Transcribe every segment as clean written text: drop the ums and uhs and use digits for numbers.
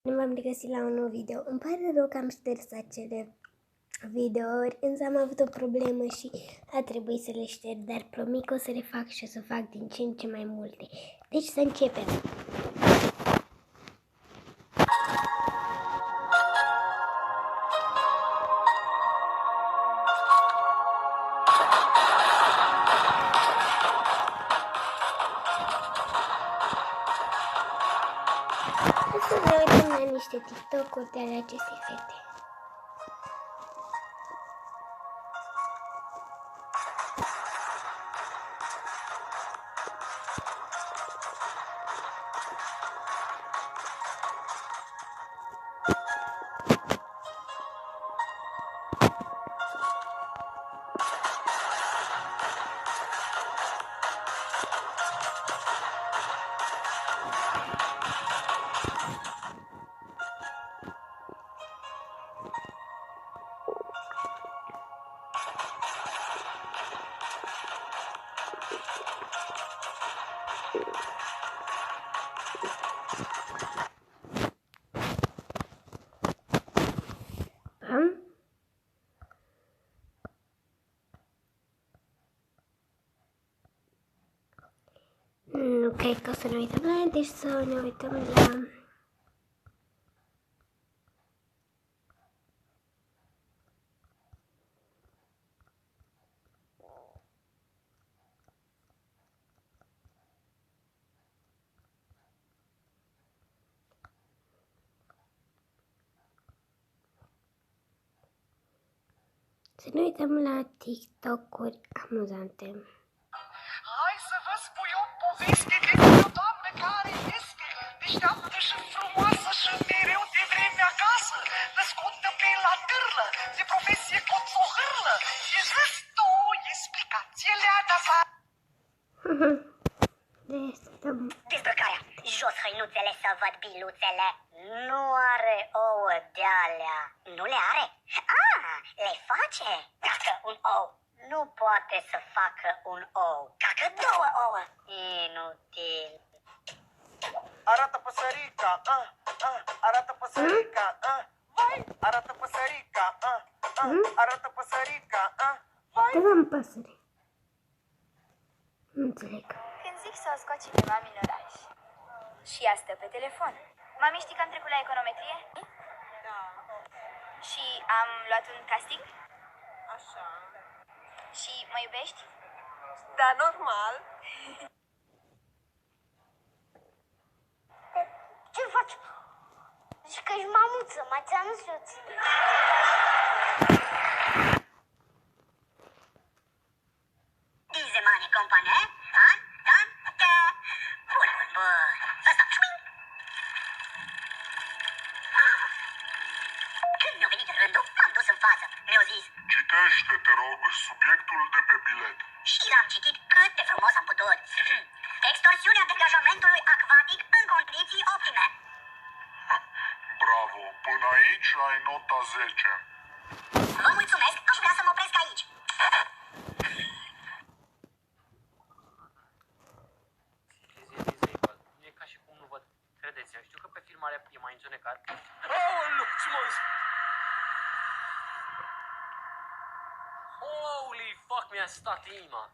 Nu m-am regăsit la un nou video. Îmi pare rău că am șters acele videouri, însă am avut o problemă și a trebuit să le șterg, dar promit că o să le fac și o să fac din ce în ce mai multe. Deci să începem! Să ne uităm la niște TikTok-uri de ale acestei fete. Nu cred că o să ne uităm la ea, deci să ne uităm la... Să ne uităm la TikTok-uri amuzante. Hai să vă spui o poveste despre o doamnă care este deșteaptă și frumoasă și mereu de vreme acasă, născută pe la târlă, de profesie coțohârlă. E just o explicație leada sa. Dezbrăcarea! Jos hăinuțele să văd biluțele. Nu are ouă de-alea. Nu le are? Le face. Cacă un ou. Nu poate să facă un ou. Cacă două ouă. Inutil. Arată păsărica, arată păsărica, vai, arată păsărica, arată păsărica, vai. Da, am păsări. Nu înțeleg. Când zic să o scot cineva în minoraj și ea stă pe telefon. Mami, știi că am trecut la econometrie? Da. Și am luat un casting? Așa. Și mă iubești? Da, normal. Ce faci? Zici că ești mamuță, mai ți-am zis. Diese money company, Bun. Ăsta, șmin. Când mi-a venit rândul, m-am dus în față. Mi-a zis: citește, te rog, subiectul de pe bilet. și l-am citit cât de frumos am putut. Extorsiunea degajamentului acvatic în condiții optime. Bravo, până aici ai nota 10. Vă mulțumesc, aș vrea să mă opresc aici. E ca și cum nu văd. Credeți-mă, știu că pe filmare e mai întunecat. Aoleu, ce mă zic? Holy fuck, mi-a stat inima.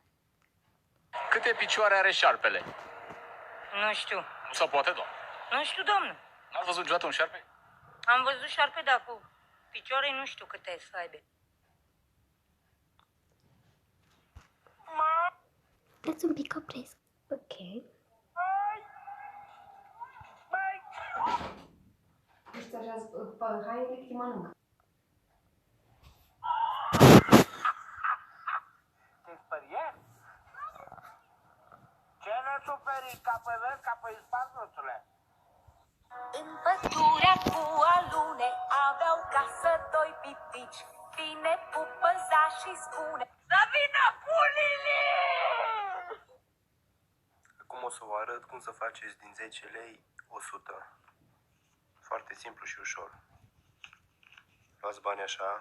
Câte picioare are șarpele? Nu știu. Nu se poate, doamne. Nu știu, doamnă. N-ați văzut niciodată un șarpe? Am văzut șarpe, dar cu picioare nu știu câte să aibă. Dați un pic opresc. Ok. Își țărează pe hainele cât mănâncă. Te sperie? Ce ne superi, ca pe vezi, ca pe isparnuțule? În pădurea cu alune aveau casă doi pitici. Vine pupăza și spune: Să vină pulile! Acum o să vă arăt cum să faceți din 10 lei 100. Foarte simplu și ușor. Luați bani așa,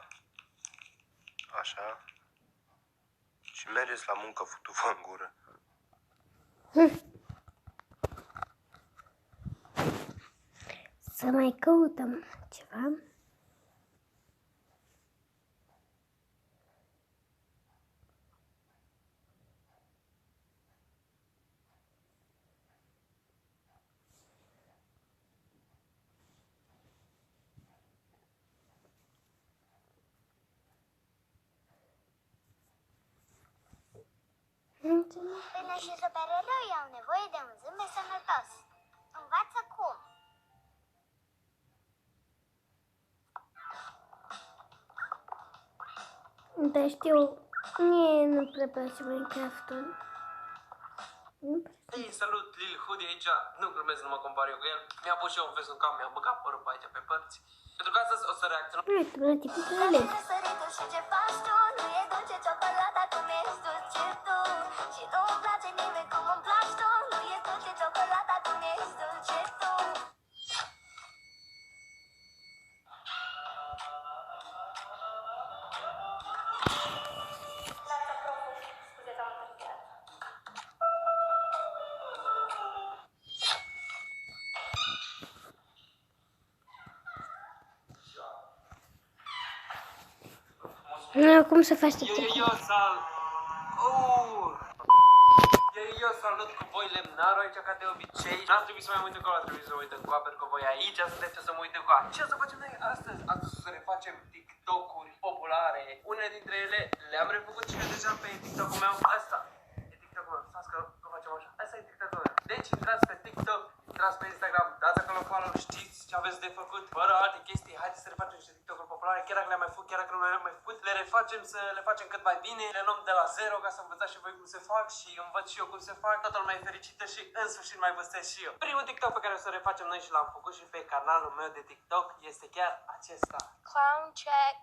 așa și mergeți la muncă futufă în gură. Să mai căutăm ceva. Până și supereroi au nevoie de un zâmbet sănătos. Învață cum. Dar știu, mie nu prea place Minecraft-ul. Ei, salut, Lil Hoodie aici. Nu glumesc, nu mă compar eu cu el. Mi-a pus și eu un vest în cap, mi-a băgat părul pe aici pe părți. Pentru că astăzi o să reacționăm. Uite, la tipul de aleg. Săritul și ce faci tu, nu e dulce ciocolata cum ești dulce tu. Și nu-mi place nimeni cum îmi placi tu, nu e dulce ciocolata cum ești dulce tu. Cum să faci tot Eu salut cu voi, lemnarul aici ca de obicei. N-ar trebui să mai mă uit acolo, ar trebui să mă uit încoa, pentru că voi aici sunteți să mă uit încoa. Ce o să facem noi astăzi? Astăzi o să refacem TikTok-uri populare. Unele dintre ele le-am refăcut și eu deja pe TikTok-ul meu. Asta e TikTok-ul meu, stați că facem așa. Asta e TikTok-ul meu. Deci intrați pe TikTok, intrați pe Instagram, dați acolo follow, știți ce aveți de făcut. Fără alte chestii, haideți să refacem niște TikTok-uri populare. Chiar dacă le-am mai făcut, chiar dacă nu le-am mai făcut, le refacem, să le facem cât mai bine. Le luăm de la zero ca să învățați și voi cum se fac și învăț și eu cum se fac. Toată lumea e fericită și în sfârșit mai văstesc și eu. Primul TikTok pe care o să refacem noi și l-am făcut și pe canalul meu de TikTok este chiar acesta. Clown check.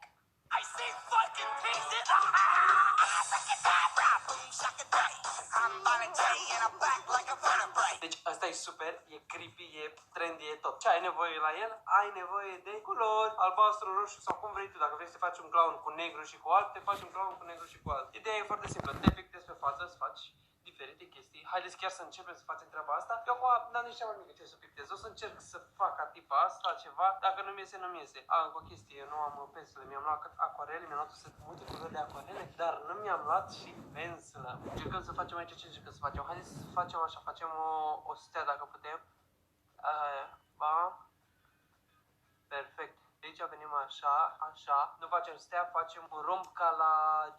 I see fucking pieces. I'm Valentine and I'm back like a vertebrae. Deci asta e super, e creepy, e trendy, e tot. Ce ai nevoie la el? Ai nevoie de culori, albastru, roșu sau cum vrei tu. Dacă vrei să faci un clown cu negru și cu alb, te faci un clown cu negru și cu alb. Ideea e foarte simplă, te pictezi pe față, să faci diferite chestii. Haideți chiar să începem să facem treaba asta. Eu acum n-am nici cea mai mică ce să pictez. O să încerc să fac ca tipa asta ceva. Dacă nu-mi iese, nu-mi iese. Încă o chestie, eu nu am pensulă. Mi-am luat acvarele, mi-am luat multe culori de acvarele, dar nu mi-am luat și pensulă. Încercăm să facem aici ce încercăm să facem. Haideți să facem așa, facem o stea dacă putem. Ba. Perfect. De aici venim așa, așa. Nu facem stea, facem un romb ca la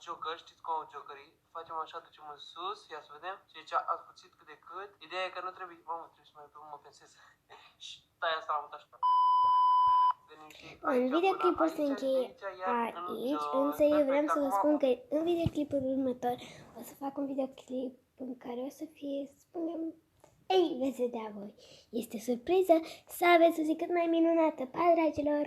Joker. Știți cum au Jokerii? Facem așa, ducem în sus, ia să vedem. Și aici ați puțit cât de cât. Ideea e că nu trebuie, trebuie să mai mă pensez. Și stai asta la mutat așa. În videoclipul se încheie aici, însă eu vreau să vă spun că în videoclipul următor o să fac un videoclip în care o să fie, spunem, ei, veți vedea voi. Este surpriză, să aveți o zi cât mai minunată. Pa, dragilor!